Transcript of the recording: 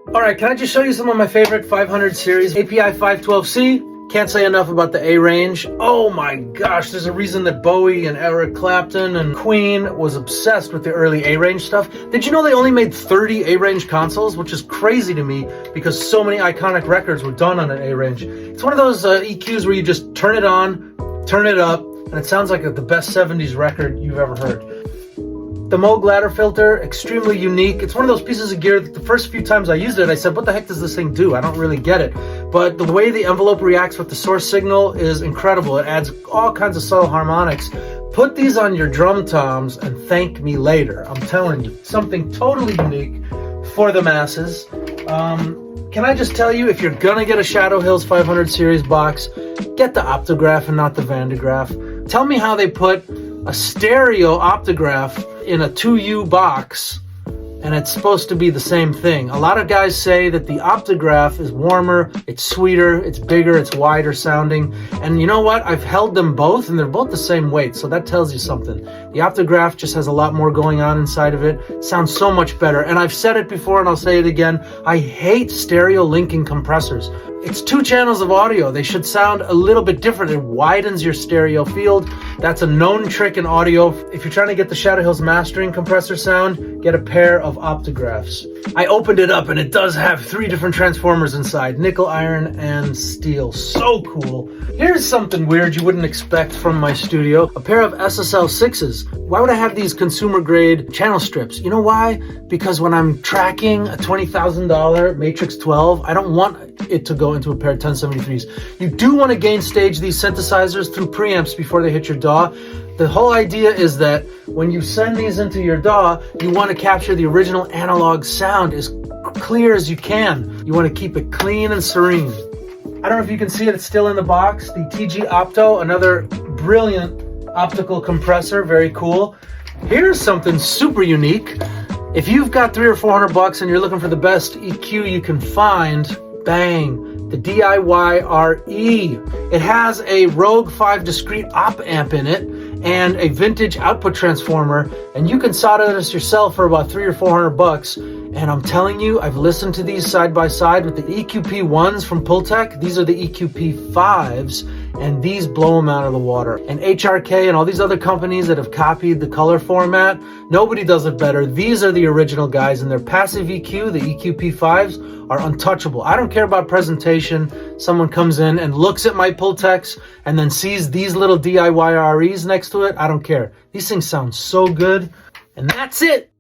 Alright, can I just show you some of my favorite 500 series? API 512C. Can't say enough about the A range. Oh my gosh, there's a reason that Bowie and Eric Clapton and Queen was obsessed with the early A range stuff. Did you know they only made 30 A range consoles? Which is crazy to me because so many iconic records were done on an A range. It's one of those EQs where you just turn it on, turn it up, and it sounds like the best 70s record you've ever heard. The Moog ladder filter, extremely unique. It's one of those pieces of gear that the first few times I used it, I said, what the heck does this thing do? I don't really get it. But the way the envelope reacts with the source signal is incredible. It adds all kinds of subtle harmonics. Put these on your drum toms and thank me later. I'm telling you, something totally unique for the masses. Can I just tell you, if you're gonna get a Shadow Hills 500 series box, get the Optograph and not the Van de Graaff. Tell me how they put a stereo Optograph in a 2U box and it's supposed to be the same thing. A lot of guys say that the Optograph is warmer, it's sweeter, it's bigger, it's wider sounding. And you know what? I've held them both and they're both the same weight, so that tells you something. The Optograph just has a lot more going on inside of it. It sounds so much better. And I've said it before and I'll say it again. I hate stereo linking compressors. It's 2 channels of audio. They should sound a little bit different. It widens your stereo field. That's a known trick in audio. If you're trying to get the Shadow Hills mastering compressor sound, get a pair of Optographs. I opened it up and it does have 3 different transformers inside, nickel, iron, and steel. So cool. Here's something weird you wouldn't expect from my studio. A pair of SSL 6s. Why would I have these consumer grade channel strips? You know why? Because when I'm tracking a $20,000 Matrix 12, I don't want it to go into a pair of 1073s. You do want to gain stage these synthesizers through preamps before they hit your DAW. The whole idea is that when you send these into your DAW, you want to capture the original analog sound as clear as you can. You want to keep it clean and serene. I don't know if you can see it, it's still in the box. The TG Opto, another brilliant optical compressor, very cool. Here's something super unique. If you've got $300 or $400 and you're looking for the best EQ you can find, bang, the DIYRE. It has a Rogue 5 discrete op amp in it and a vintage output transformer, and you can solder this yourself for about $300 or $400. And I'm telling you, I've listened to these side by side with the EQP 1s from Pultec. These are the EQP 5s, and these blow them out of the water. And HRK and all these other companies that have copied the color format, nobody does it better. These are the original guys, and their passive EQ, the EQP 5s, are untouchable. I don't care about presentation. Someone comes in and looks at my Pultecs and then sees these little DIYREs next to it. I don't care. These things sound so good. And that's it.